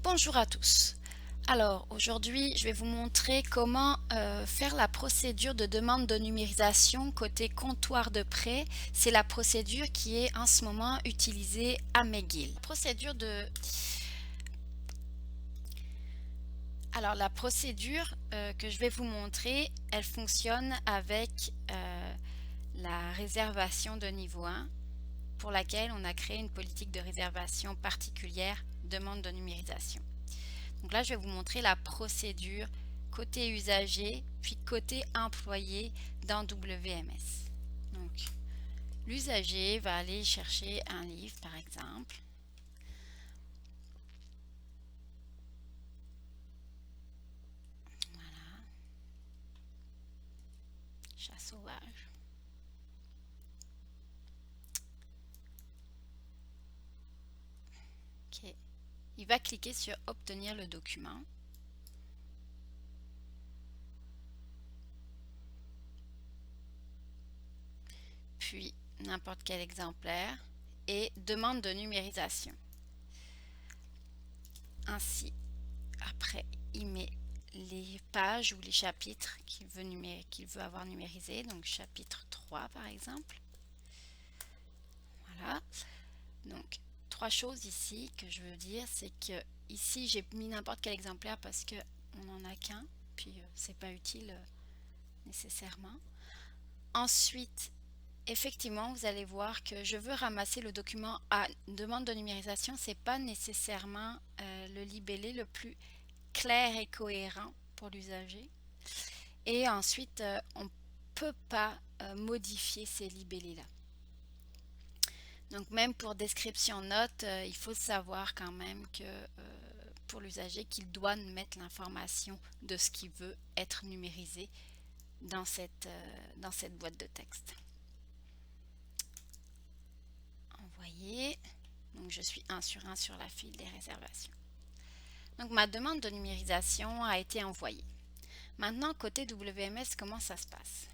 Bonjour à tous. Alors aujourd'hui, je vais vous montrer comment faire la procédure de demande de numérisation côté comptoir de prêt. C'est la procédure qui est en ce moment utilisée à McGill. La procédure que je vais vous montrer, elle fonctionne avec la réservation de niveau 1 pour laquelle on a créé une politique de réservation particulière, demande de numérisation. Donc là, je vais vous montrer la procédure côté usager, puis côté employé dans WMS. Donc, l'usager va aller chercher un livre, par exemple. Voilà. Chat sauvage. OK. Il va cliquer sur obtenir le document. Puis n'importe quel exemplaire et demande de numérisation. Ainsi, après, il met les pages ou les chapitres qu'il veut avoir numérisés, donc chapitre 3 par exemple. Voilà. Donc, trois choses ici que je veux dire, c'est que ici j'ai mis n'importe quel exemplaire parce que on n'en a qu'un, puis c'est pas utile nécessairement. Ensuite, effectivement, vous allez voir que je veux ramasser le document à demande de numérisation. C'est pas nécessairement le libellé le plus clair et cohérent pour l'usager. Et ensuite, on peut pas modifier ces libellés-là. Donc même pour description note, il faut savoir quand même que pour l'usager qu'il doit mettre l'information de ce qui veut être numérisé dans cette boîte de texte. Envoyer. Donc je suis 1 sur 1 sur la file des réservations. Donc ma demande de numérisation a été envoyée. Maintenant côté WMS, comment ça se passe?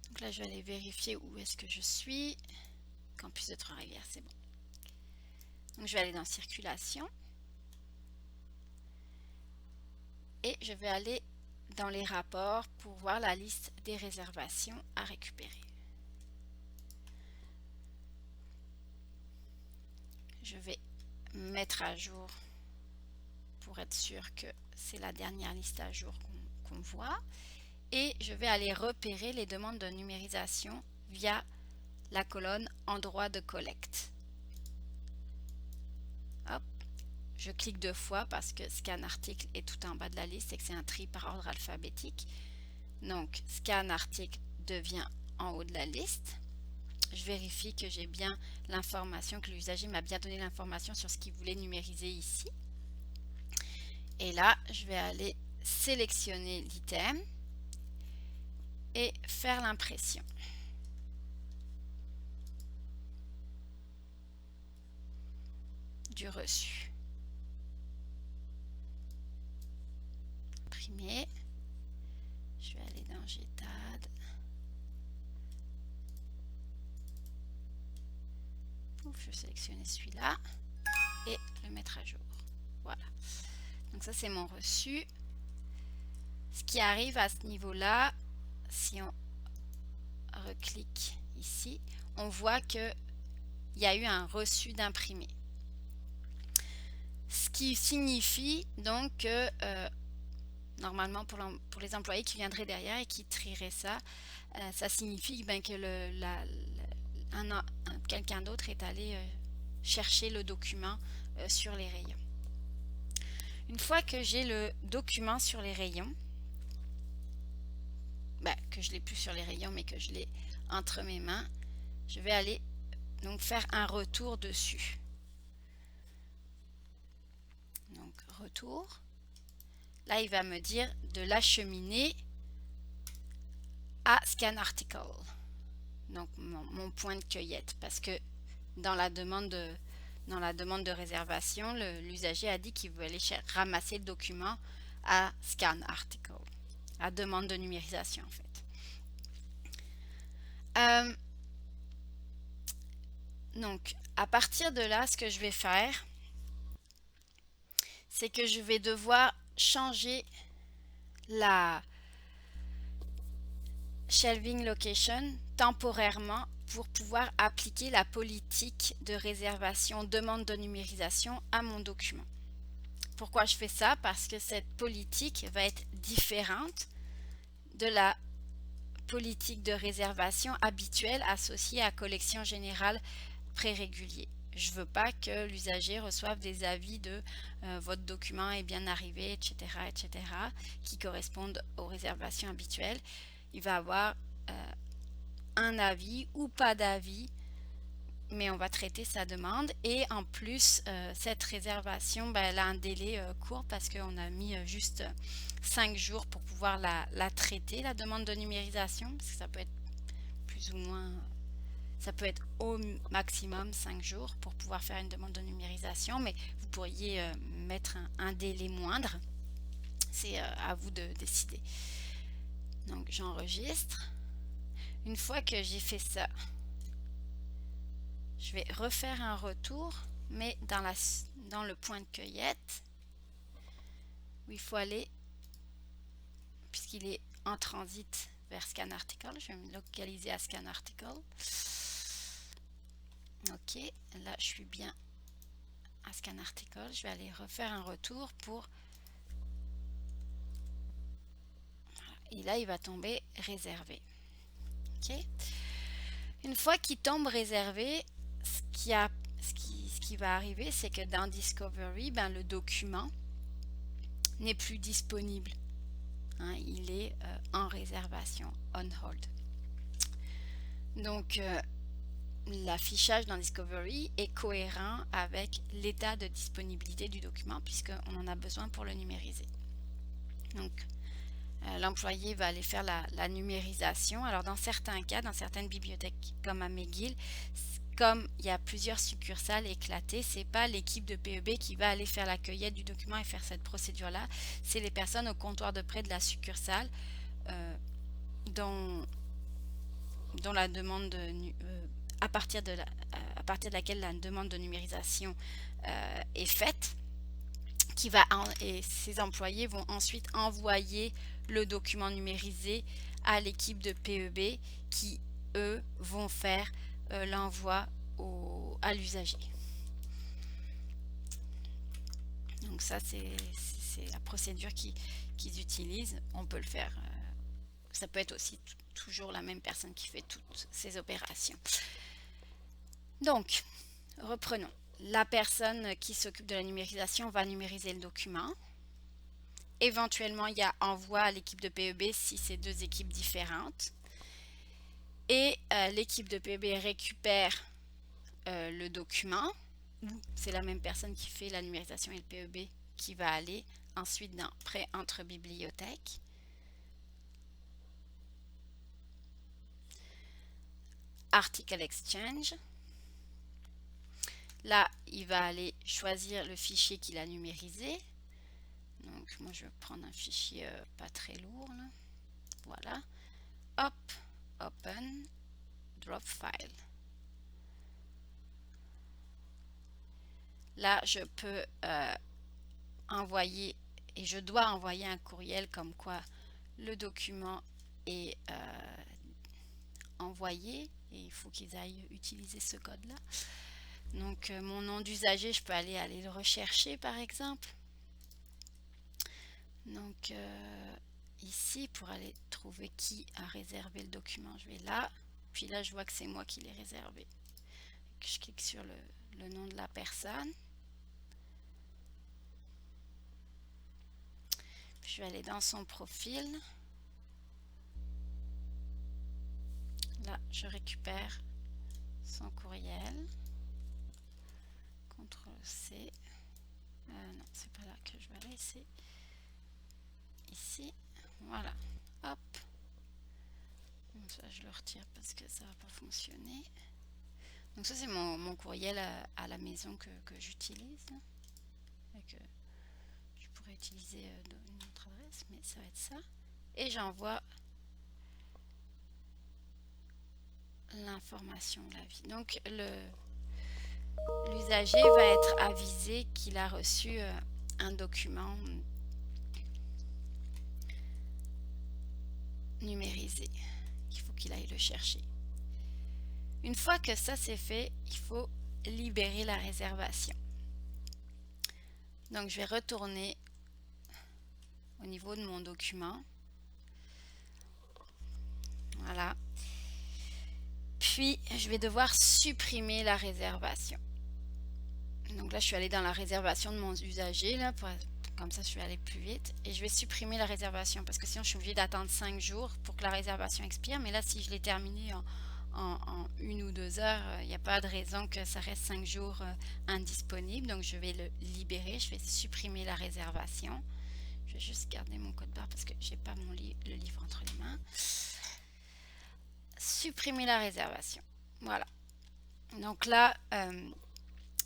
Donc là je vais aller vérifier où est-ce que je suis. Campus de Trois-Rivières, c'est bon. Donc je vais aller dans circulation. Et je vais aller dans les rapports pour voir la liste des réservations à récupérer. Je vais mettre à jour pour être sûr que c'est la dernière liste à jour qu'on voit. Et je vais aller repérer les demandes de numérisation via la colonne endroit de collecte. Hop, je clique 2 fois parce que scan article est tout en bas de la liste et que c'est un tri par ordre alphabétique. Donc scan article devient en haut de la liste. Je vérifie que j'ai bien l'information, que l'usager m'a bien donné l'information sur ce qu'il voulait numériser ici. Et là, je vais aller sélectionner l'item et faire l'impression. Du reçu. Imprimer. Je vais aller dans GTAD. Je vais sélectionner celui-là et le mettre à jour. Voilà. Donc ça, c'est mon reçu. Ce qui arrive à ce niveau-là, si on reclique ici, on voit qu'il y a eu un reçu d'imprimé. Ce qui signifie donc que normalement pour les employés qui viendraient derrière et qui trieraient ça, ça signifie que quelqu'un d'autre est allé chercher le document sur les rayons. Une fois que j'ai le document sur les rayons, que je l'ai plus sur les rayons mais que je l'ai entre mes mains, je vais aller donc faire un retour dessus. Donc retour. Là, il va me dire de l'acheminer à Scan Article. Donc mon point de cueillette, parce que dans la demande de réservation, l'usager a dit qu'il veut aller ramasser le document à Scan Article, à demande de numérisation en fait. Donc à partir de là, ce que je vais faire, c'est que je vais devoir changer la shelving location temporairement pour pouvoir appliquer la politique de réservation demande de numérisation à mon document. Pourquoi je fais ça? Parce que cette politique va être différente de la politique de réservation habituelle associée à collection générale pré-régulier. Je ne veux pas que l'usager reçoive des avis de votre document est bien arrivé, etc., etc., qui correspondent aux réservations habituelles. Il va avoir un avis ou pas d'avis, mais on va traiter sa demande. Et en plus, cette réservation, ben, elle a un délai court parce qu'on a mis juste 5 jours pour pouvoir la traiter, la demande de numérisation, parce que ça peut être plus ou moins, ça peut être au maximum 5 jours pour pouvoir faire une demande de numérisation, mais vous pourriez mettre un délai moindre. C'est à vous de décider. Donc j'enregistre. Une fois que j'ai fait ça, je vais refaire un retour, mais dans le point de cueillette, où il faut aller, puisqu'il est en transit vers Scan Article. Je vais me localiser à Scan Article. Ok, là je suis bien à Scan Article. Je vais aller refaire un retour pour... Et là, il va tomber réservé. Ok. Une fois qu'il tombe réservé, ce qui va arriver, c'est que dans Discovery, ben, le document n'est plus disponible. Hein, il est en réservation, on hold. Donc, l'affichage dans Discovery est cohérent avec l'état de disponibilité du document puisqu'on en a besoin pour le numériser. Donc, l'employé va aller faire la numérisation. Alors, dans certains cas, dans certaines bibliothèques comme à McGill, comme il y a plusieurs succursales éclatées, c'est pas l'équipe de PEB qui va aller faire la cueillette du document et faire cette procédure-là. C'est les personnes au comptoir de près de la succursale dont la demande à partir de laquelle la demande de numérisation est faite, et ces employés vont ensuite envoyer le document numérisé à l'équipe de PEB qui, eux, vont faire l'envoi à l'usager. Donc ça, c'est la procédure qu'ils utilisent. On peut le faire. Ça peut être aussi toujours la même personne qui fait toutes ces opérations. Donc, reprenons. La personne qui s'occupe de la numérisation va numériser le document. Éventuellement, il y a envoi à l'équipe de PEB si c'est deux équipes différentes. Et l'équipe de PEB récupère le document. C'est la même personne qui fait la numérisation et le PEB qui va aller ensuite dans Prêt entre bibliothèques. Article Exchange. Là, il va aller choisir le fichier qu'il a numérisé. Donc, moi, je vais prendre un fichier pas très lourd. Là. Voilà. Hop, Open, Drop File. Là, je peux envoyer, et je dois envoyer un courriel comme quoi le document est envoyé. Et il faut qu'ils aillent utiliser ce code-là. Donc, mon nom d'usager, je peux aller le rechercher, par exemple. Donc, ici, pour aller trouver qui a réservé le document, je vais là. Puis là, je vois que c'est moi qui l'ai réservé. Je clique sur le nom de la personne. Puis je vais aller dans son profil. Là, je récupère son courriel. CTRL-C. Non, c'est pas là que je vais aller, c'est ici. Voilà. Hop. Donc ça, je le retire parce que ça va pas fonctionner. Donc ça, c'est mon courriel à la maison que j'utilise. Et que je pourrais utiliser une autre adresse, mais ça va être ça. Et j'envoie l'information de l'avis. Donc l'usager va être avisé qu'il a reçu un document numérisé. Il faut qu'il aille le chercher. Une fois que ça c'est fait, il faut libérer la réservation. Donc je vais retourner au niveau de mon document. Voilà. Puis je vais devoir supprimer la réservation. Donc là je suis allée dans la réservation de mon usager là, comme ça je suis allée plus vite, et je vais supprimer la réservation parce que sinon je suis obligée d'attendre 5 jours pour que la réservation expire. Mais là si je l'ai terminée en 1 ou 2 heures, il n'y a pas de raison que ça reste 5 jours indisponible. Donc je vais le libérer, je vais supprimer la réservation. Je vais juste garder mon code barre parce que j'ai pas le livre entre les mains. Supprimer la réservation. Voilà. Donc là,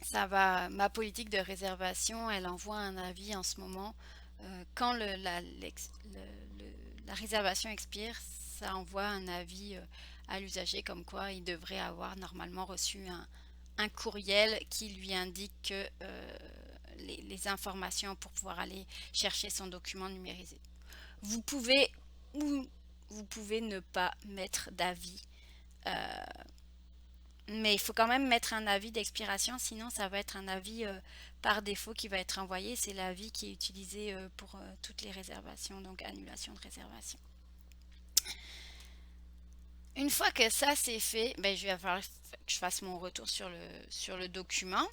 ça va. Ma politique de réservation, elle envoie un avis en ce moment. Quand la réservation expire, ça envoie un avis à l'usager comme quoi il devrait avoir normalement reçu un courriel qui lui indique que les informations pour pouvoir aller chercher son document numérisé. Vous pouvez ou vous pouvez ne pas mettre d'avis, mais il faut quand même mettre un avis d'expiration, sinon ça va être un avis par défaut qui va être envoyé. C'est l'avis qui est utilisé pour toutes les réservations, donc annulation de réservation. Une fois que ça c'est fait, ben, je vais falloir que je fasse mon retour sur le document.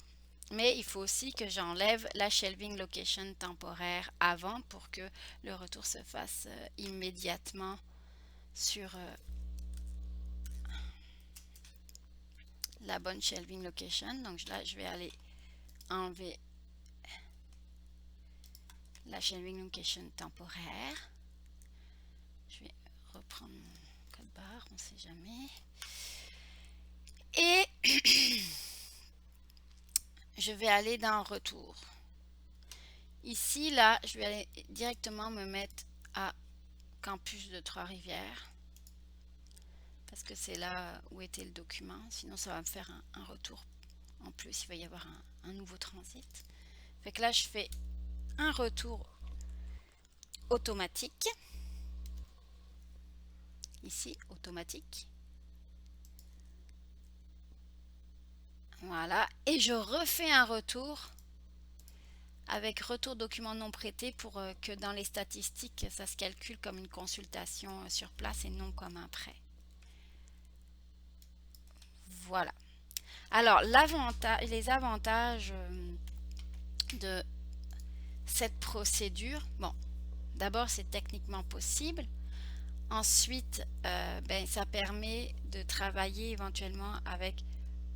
Mais il faut aussi que j'enlève la shelving location temporaire avant pour que le retour se fasse immédiatement sur la bonne shelving location. Donc là, je vais aller enlever la shelving location temporaire. Je vais reprendre mon code barre, on ne sait jamais. Et je vais aller dans retour. Ici, là, je vais aller directement me mettre à Campus de Trois-Rivières parce que c'est là où était le document. Sinon, ça va me faire un retour. En plus, il va y avoir un nouveau transit. Fait que là, je fais un retour automatique. Ici, automatique. Voilà. Et je refais un retour avec retour document non prêté pour que dans les statistiques, ça se calcule comme une consultation sur place et non comme un prêt. Voilà. Alors, les avantages de cette procédure, bon, d'abord, c'est techniquement possible. Ensuite, ben, ça permet de travailler éventuellement avec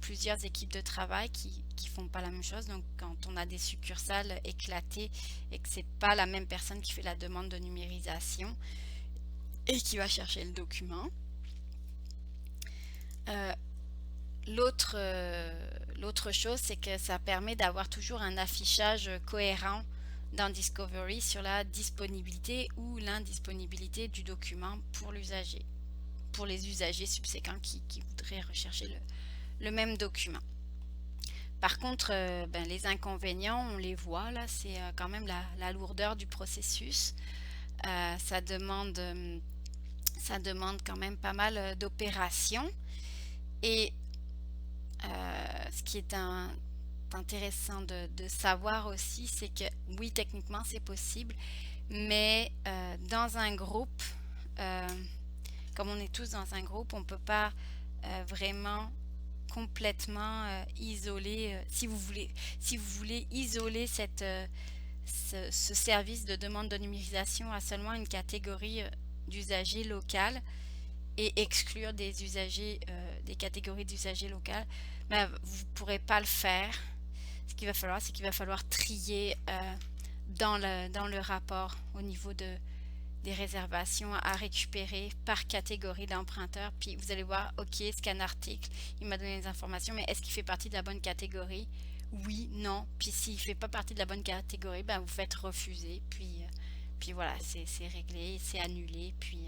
plusieurs équipes de travail qui font pas la même chose. Donc, quand on a des succursales éclatées et que c'est pas la même personne qui fait la demande de numérisation et qui va chercher le document. L'autre chose, c'est que ça permet d'avoir toujours un affichage cohérent dans Discovery sur la disponibilité ou l'indisponibilité du document pour l'usager, pour les usagers subséquents qui voudraient rechercher le même document. Par contre, ben, les inconvénients, on les voit là, c'est quand même la lourdeur du processus. Ça demande quand même pas mal d'opérations. Et ce qui est intéressant de savoir aussi, c'est que oui, techniquement, c'est possible, mais dans un groupe, comme on est tous dans un groupe, on ne peut pas vraiment complètement isoler, si vous voulez isoler ce service de demande de numérisation à seulement une catégorie d'usagers locales et exclure des catégories d'usagers locales, ben, vous ne pourrez pas le faire. Ce qu'il va falloir, c'est qu'il va falloir trier dans le rapport au niveau des réservations à récupérer par catégorie d'emprunteurs. Puis vous allez voir, ok, scan article, il m'a donné les informations, mais est-ce qu'il fait partie de la bonne catégorie? Oui, non. Puis s'il ne fait pas partie de la bonne catégorie, ben, vous faites refuser. Puis voilà, c'est réglé, c'est annulé. Puis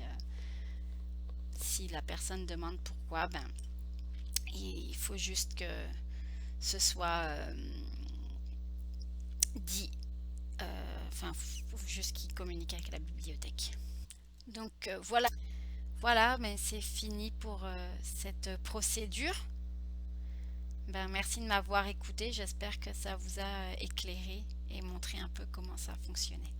si la personne demande pourquoi, ben, il faut juste que ce soit dit enfin, faut juste qu'il communique avec la bibliothèque. Donc voilà, voilà, mais c'est fini pour cette procédure. Ben, merci de m'avoir écouté. J'espère que ça vous a éclairé et montré un peu comment ça fonctionnait.